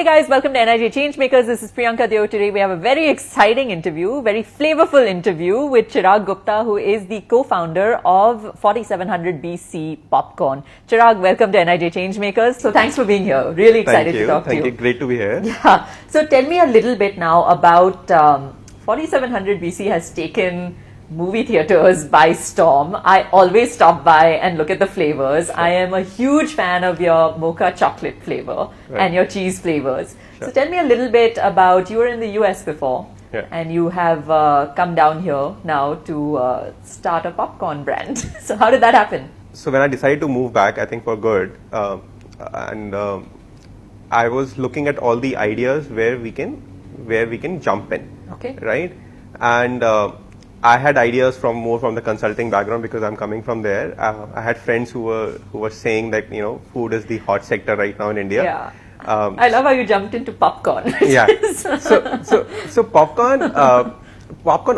guys, welcome to NIJ Changemakers. This is Priyanka. Today we have a very exciting interview, very flavorful interview with Chirag Gupta, who is the co-founder of 4700 BC Popcorn. Chirag, welcome to NIJ Changemakers. So thanks for being here. Really excited to talk to you. Thank you. Great to be here. Yeah. So tell me a little bit now about 4700 BC has taken movie theaters by storm. I always stop by and look at the flavors. Sure. I am a huge fan of your mocha chocolate flavor and your cheese flavors. Sure. So tell me a little bit about, you were in the US before and you have come down here now to start a popcorn brand. So how did that happen? So when I decided to move back, I think for good, I was looking at all the ideas where we can jump in. Okay. Right? And I had ideas from the consulting background because I'm coming from there. I had friends who were saying that food is the hot sector right now in India. Yeah. I love how you jumped into popcorn. Yeah. So popcorn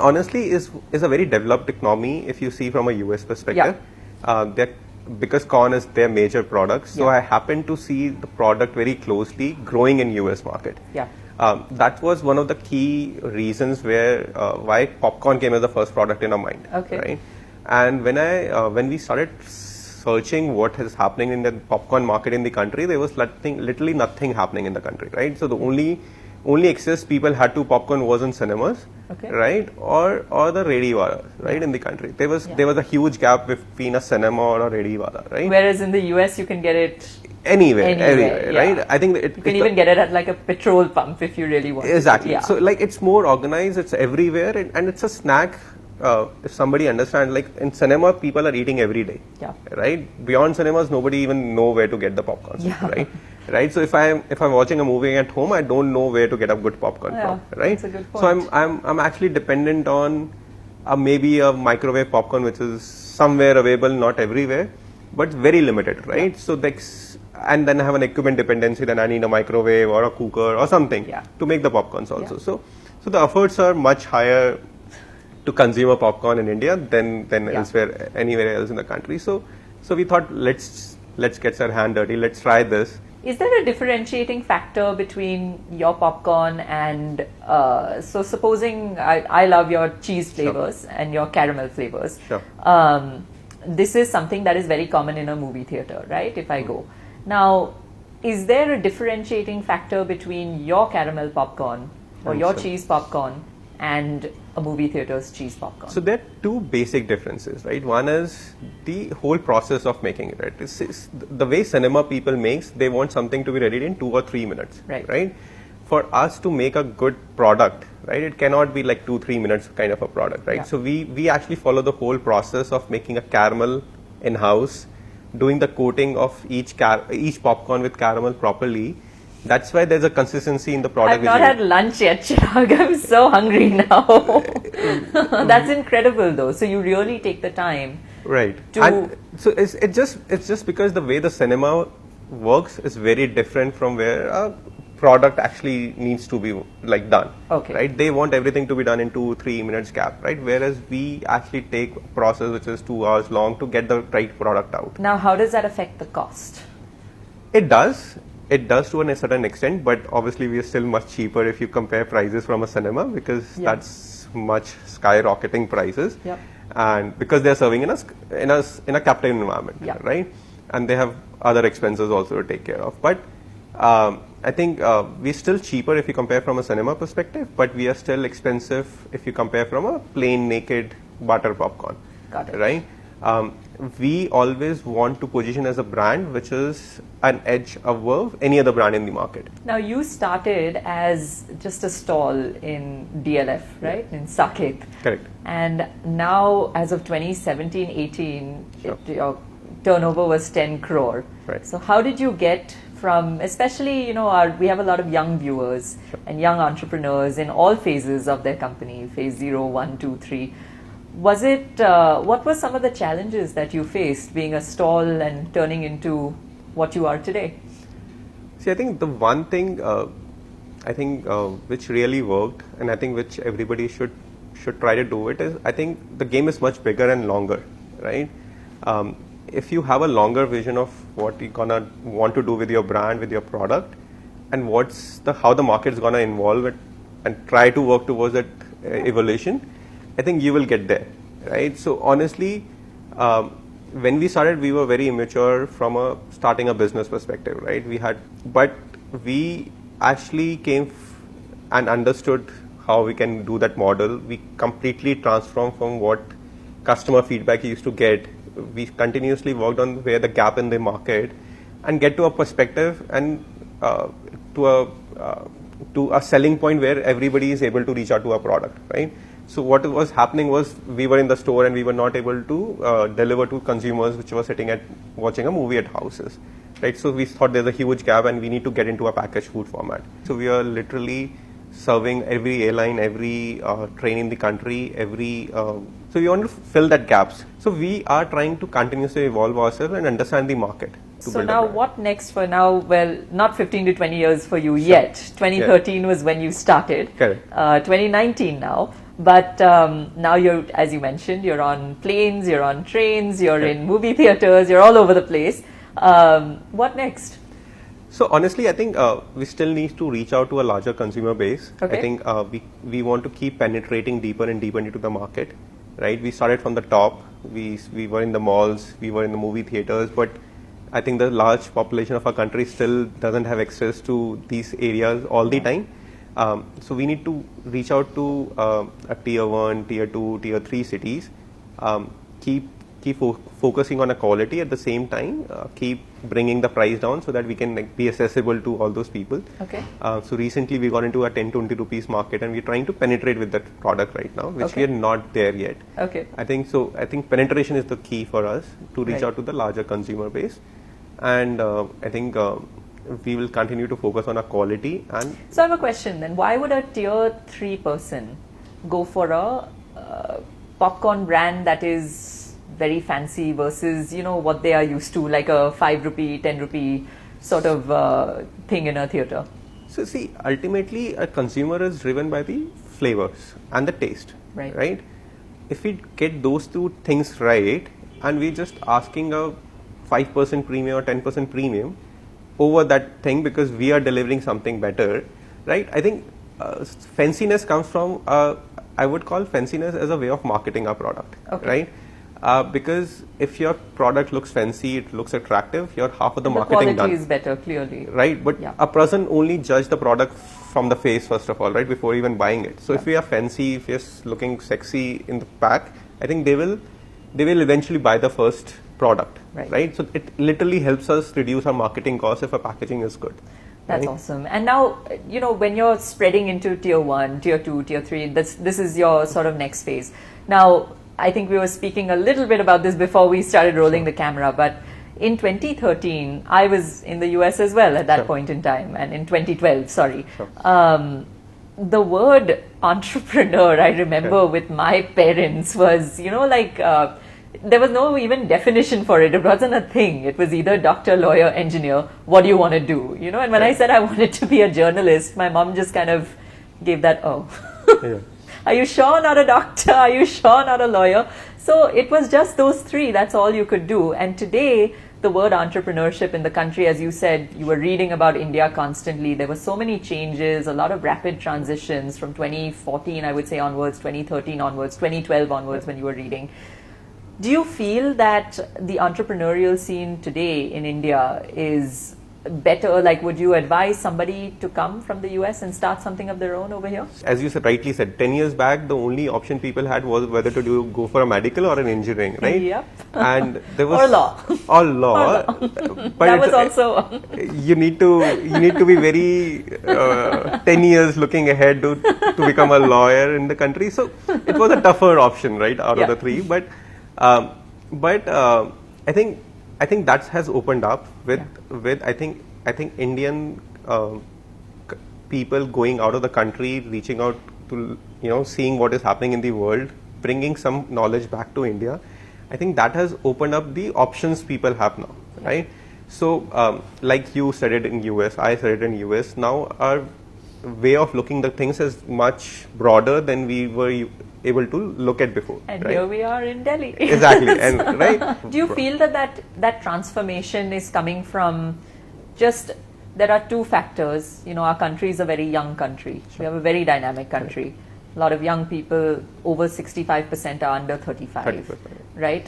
honestly is a very developed economy if you see from a US perspective. Yeah. Because corn is their major product. So I happened to see the product very closely growing in US market. Yeah. That was one of the key reasons why popcorn came as the first product in our mind. Okay. Right? And when we started searching what is happening in the popcorn market in the country, there was literally nothing happening in the country, right? So the only access people had to popcorn was in cinemas, right, or the rediwalas, right, in the country. There was a huge gap between a cinema or a rediwala, right? Whereas in the US, you can get it Anywhere, right? I think you can even get it at like a petrol pump if you really want. Exactly. Yeah. So like it's more organized, it's everywhere, and it's a snack. If somebody understands, like in cinema, people are eating every day. Yeah. Right. Beyond cinemas, nobody even know where to get the popcorn. Yeah. Right. Right. So if I'm watching a movie at home, I don't know where to get a good popcorn from. Right. That's a good point. So I'm actually dependent on maybe a microwave popcorn, which is somewhere available, not everywhere, but very limited. Right. Yeah. So and then I have an equipment dependency, then I need a microwave or a cooker or something to make the popcorns also. Yeah. So the efforts are much higher to consume a popcorn in India than anywhere else in the country. So we thought let's get our hand dirty, let's try this. Is there a differentiating factor between your popcorn and so supposing I love your cheese flavors and your caramel flavors. Sure. This is something that is very common in a movie theater, right? If I go. Now, is there a differentiating factor between your caramel popcorn or your cheese popcorn and a movie theater's cheese popcorn? So there are two basic differences, right? One is the whole process of making it, right? It's the way cinema people makes, they want something to be ready in 2 or 3 minutes, right? For us to make a good product, right, it cannot be like 2-3 minutes kind of a product, right? Yeah. So we actually follow the whole process of making a caramel in-house, doing the coating of each popcorn with caramel properly. That's why there's a consistency in the product. I've not had lunch yet, Chirag. I'm so hungry now. That's incredible, though. So you really take the time, right? And so it's just because the way the cinema works is very different from where a product actually needs to be like done. Okay. Right? They want everything to be done in 2-3 minutes gap, right? Whereas we actually take a process which is 2 hours long to get the right product out. Now, how does that affect the cost? It does to a certain extent, but obviously we are still much cheaper if you compare prices from a cinema because that's much skyrocketing prices. Yep. And because they're serving in a captive environment, right? And they have other expenses also to take care of. But I think we're still cheaper if you compare from a cinema perspective, but we are still expensive if you compare from a plain naked butter popcorn. Got it. Right? We always want to position as a brand which is an edge above any other brand in the market. Now you started as just a stall in DLF, right? In Saket. Correct. And now as of 2017-18, your turnover was 10 crore. Right. So how did you get from, especially, we have a lot of young viewers and young entrepreneurs in all phases of their company, phase 0, 1, 2, 3. Was it, what were some of the challenges that you faced being a stall and turning into what you are today? See, I think the one thing, which really worked, and I think which everybody should try to do it is, I think the game is much bigger and longer, right? If you have a longer vision of what you're gonna want to do with your brand, with your product, what's how the market's gonna evolve it and try to work towards that evolution, I think you will get there, right? So honestly, when we started, we were very immature from starting a business perspective, right? But we actually came and understood how we can do that model. We completely transformed from what customer feedback used to get. We continuously worked on where the gap in the market and get to a perspective and to a selling point where everybody is able to reach out to a product, right? So what was happening was we were in the store and we were not able to deliver to consumers which were sitting at watching a movie at houses, right? So we thought there's a huge gap and we need to get into a packaged food format. So we are literally serving every airline, every train in the country, so we want to fill that gaps. So we are trying to continuously evolve ourselves and understand the market. So now what next for now? Well, not 15 to 20 years for you yet. 2013 was when you started. Correct. 2019 now. But now you're, as you mentioned, you're on planes, you're on trains, you're in movie theaters, you're all over the place. What next? So honestly, I think we still need to reach out to a larger consumer base. Okay. I think we want to keep penetrating deeper and deeper into the market, right? We started from the top. We were in the malls, we were in the movie theaters, but I think the large population of our country still doesn't have access to these areas all the time. So we need to reach out to a tier 1, tier 2, tier 3 cities. Keep focusing on a quality at the same time. Keep bringing the price down so that we can be accessible to all those people. Okay. So recently we got into a 10-20 rupees market and we're trying to penetrate with that product right now, which we are not there yet. Okay. I think penetration is the key for us to reach out to the larger consumer base, and I think we will continue to focus on our quality. And so I have a question then. Why would a tier 3 person go for a popcorn brand that is very fancy versus, what they are used to, like a 5 rupee, 10 rupee sort of thing in a theater? So see, ultimately a consumer is driven by the flavors and the taste, right? If we get those two things right and we're just asking a 5% premium or 10% premium over that thing because we are delivering something better, right? I think fanciness comes from, I would call fanciness as a way of marketing our product, right? Because if your product looks fancy, it looks attractive, you're half of the marketing done. The quality is better, clearly. Right, but a person only judge the product from the face first of all, right, before even buying it. So if we are fancy, if you're looking sexy in the pack, I think they will eventually buy the first product, right? So it literally helps us reduce our marketing costs if our packaging is good. That's awesome. And now, when you're spreading into tier 1, tier 2, tier 3, this is your sort of next phase. Now, I think we were speaking a little bit about this before we started rolling the camera, but in 2013, I was in the US as well at that point in time, and in 2012, the word entrepreneur, I remember with my parents was, there was no even definition for it. It wasn't a thing. It was either doctor, lawyer, engineer. What do you want to do? And when I said I wanted to be a journalist, my mom just kind of gave that, Are you sure not a doctor? Are you sure not a lawyer? So it was just those three. That's all you could do. And today, the word entrepreneurship in the country, as you said, you were reading about India constantly. There were so many changes, a lot of rapid transitions from 2014, I would say, onwards, 2013 onwards, 2012 onwards when you were reading. Do you feel that the entrepreneurial scene today in India is better? Like, would you advise somebody to come from the US and start something of their own over here? As you rightly said, 10 years back, the only option people had was whether to go for a medical or an engineering, right? Yep. And there was or law. Or law. But that was also you need to be very 10 years looking ahead to become a lawyer in the country. So it was a tougher option, right, out of the three. But I think that has opened up with I think Indian people going out of the country, reaching out to seeing what is happening in the world, bringing some knowledge back to India. I think that has opened up the options people have now, right? So like you said it in US, I said it in US. Now our way of looking at things is much broader than we were able to look at before. And here we are in Delhi. Exactly. And right. Do you feel that transformation is coming from just there are two factors. You know, our country is a very young country. We have a very dynamic country. A lot of young people, over 65% are under 35, 30%. Right?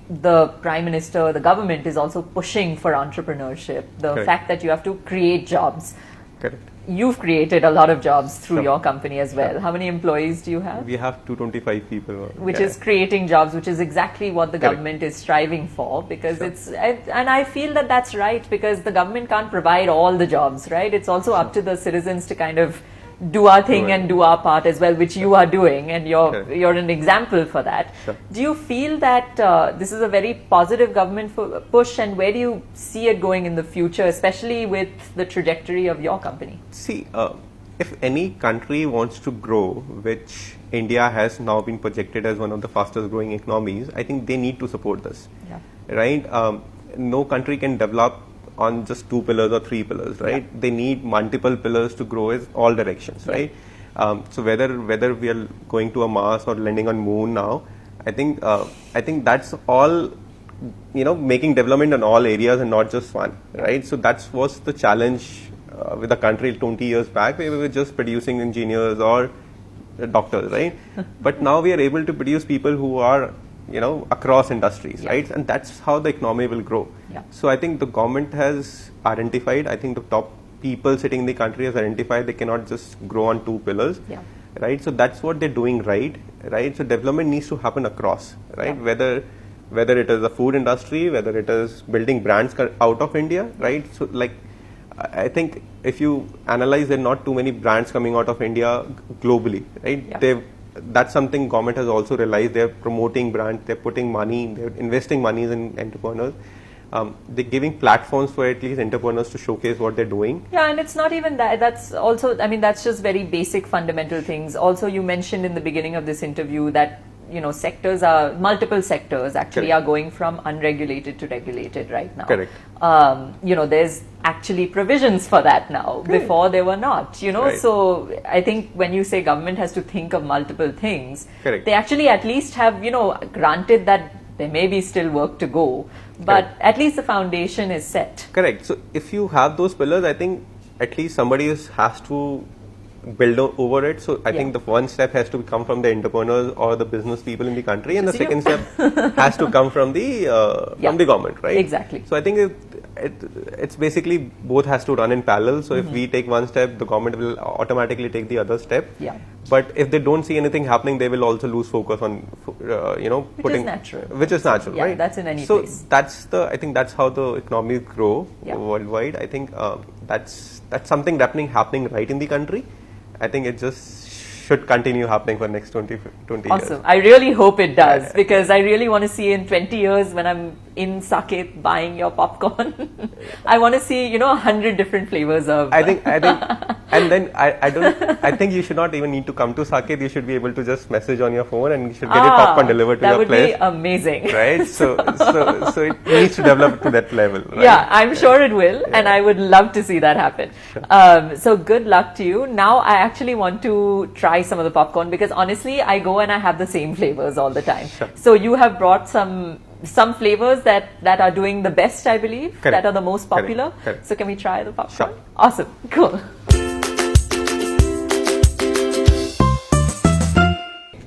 The Prime Minister, the government is also pushing for entrepreneurship. The fact that you have to create jobs. Correct. You've created a lot of jobs through your company as well. How many employees do you have? We have 225 people. Which is creating jobs, which is exactly what the government is striving for, because and I feel that that's right, because the government can't provide all the jobs, right? It's also up to the citizens to kind of do our thing and do our part as well, which you are doing, and you're an example for that. Do you feel that this is a very positive government push, and where do you see it going in the future, especially with the trajectory of your company? See, if any country wants to grow, which India has now been projected as one of the fastest growing economies, I think they need to support this, right? No country can develop on just 2 pillars or 3 pillars, right? They need multiple pillars to grow in all directions, right? So whether we are going to a Mars or landing on Moon now, I think that's all, you know, making development in all areas and not just one, right? So that was the challenge with the country 20 years back. We were just producing engineers or doctors, right? But now we are able to produce people who are, you know, across industries, right? And that's how the economy will grow. So I think the government has identified, I think the top people sitting in the country has identified they cannot just grow on 2 pillars, right? So that's what they're doing, right? So development needs to happen across, right? Whether it is the food industry, whether it is building brands out of India, right? So like, I think if you analyze, there are not too many brands coming out of India globally, right? That's something government has also realized. They're promoting brands, they're putting money, they're investing money in entrepreneurs. They're giving platforms for at least entrepreneurs to showcase what they're doing. Yeah, and it's not even that. That's also, I mean, that's just very basic fundamental things. Also, you mentioned in the beginning of this interview that, you know, multiple sectors actually are going from unregulated to regulated right now. Correct. You know, there's actually provisions for that now. Before there were not, you know. So I think when you say government has to think of multiple things, they actually at least have, you know, granted that there may be still work to go, but at least the foundation is set. Correct. So if you have those pillars, I think at least somebody has to build over it. So I think the one step has to come from the entrepreneurs or the business people in the country, and the second step has to come from the government, right? Exactly. So I think it's basically both has to run in parallel. So if we take one step, the government will automatically take the other step. But if they don't see anything happening, they will also lose focus on, you know, which is natural. Which is natural, right? That's in any place. So I think that's how the economies grow worldwide. I think that's something happening right in the country. I think it just should continue happening for the next 20 years. Awesome. I really hope it does, because I really want to see in 20 years when I'm in Saket buying your popcorn, I want to see, you know, 100 different flavors of. I think, and then I think you should not even need to come to Saket. You should be able to just message on your phone and you should get your popcorn delivered to your place. That would be amazing. Right? So it needs to develop to that level. Right? Yeah, I'm sure it will, and I would love to see that happen. So good luck to you. Now I actually want to try some of the popcorn, because honestly, I go and I have the same flavors all the time. So you have brought some flavors that are doing the best, I believe, that are the most popular. Correct. So can we try the popcorn? Awesome. Cool.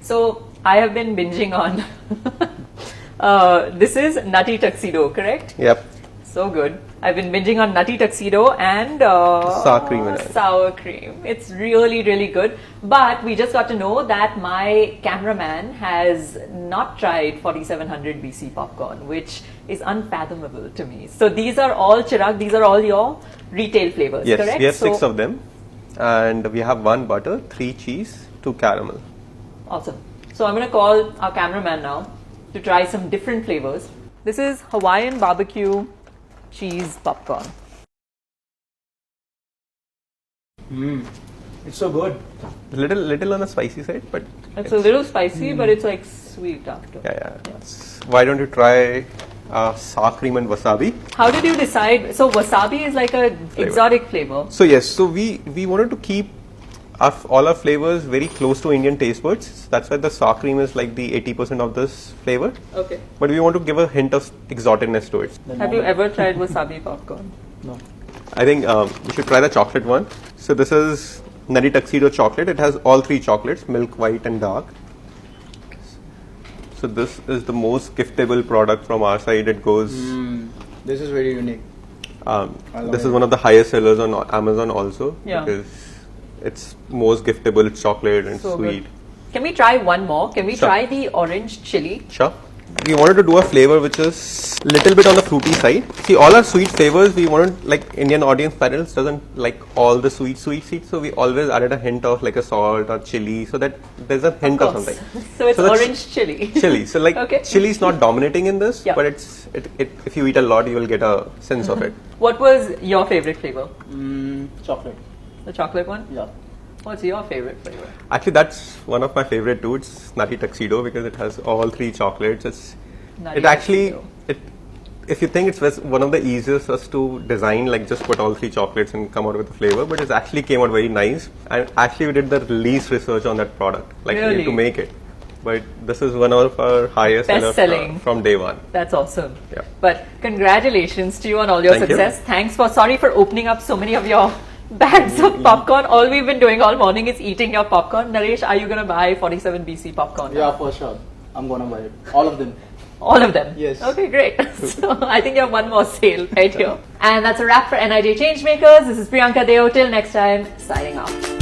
So I have been binging on this is Nutty Tuxedo, correct? Yep. So good. I've been binging on Nutty Tuxedo and sour cream. It's really, really good. But we just got to know that my cameraman has not tried 4700 BC popcorn, which is unfathomable to me. So these are all, Chirag, these are all your retail flavors, yes, correct? We have 6 of them. And we have 1 butter, 3 cheese, 2 caramel. Awesome. So I'm going to call our cameraman now to try some different flavors. This is Hawaiian barbecue cheese popcorn. It's so good. Little on the spicy side, but it's a little spicy, but it's like sweet after. Yeah. Why don't you try sour cream and wasabi? How did you decide? So wasabi is like a exotic flavor. So yes, so we wanted to keep all our flavors very close to Indian taste buds. So that's why the sour cream is like the 80% of this flavor. Okay. But we want to give a hint of exoticness to it. Have you ever tried wasabi popcorn? No. I think you should try the chocolate one. So this is Nutty Tuxedo chocolate. It has all 3 chocolates, milk, white and dark. So this is the most giftable product from our side. It goes... This is very unique. This is one of the highest sellers on Amazon also. Yeah. Because it's most giftable, it's chocolate and So sweet. good. Can we try one more? Can we Sure. try the orange chili? Sure. We wanted to do a flavor which is little bit on the fruity side. See, all our sweet flavors, we wanted, like Indian audience parents doesn't like all the sweet seeds, so we always added a hint of like a salt or chili, so that there's a hint of something. So it's So that's orange chili. Chili. So like Okay. chili is not dominating in this, Yeah. but if you eat a lot, you will get a sense of it. What was your favorite flavor? Chocolate. The chocolate one? Yeah. What's your favorite flavor? Actually, that's one of my favorite too. It's Nutty Tuxedo because it has all 3 chocolates. Nutty It actually, Tuxedo. if you think it's one of the easiest us to design, like just put all 3 chocolates and come out with a flavor, but it actually came out very nice. And actually, we did the least research on that product, like Really? to make it. But this is one of our highest sellers Best-selling. from day one. That's awesome. Yeah. But congratulations to you on all your Thank you. success. Sorry for opening up so many of your bags of popcorn. All we've been doing all morning is eating your popcorn. Naresh, are you going to buy 47BC popcorn? Yeah, for sure. I'm gonna buy it. All of them. All of them? Yes. Okay, great. So I think you have one more sale right here. And that's a wrap for NIJ Changemakers. This is Priyanka Deo. Till next time, signing off.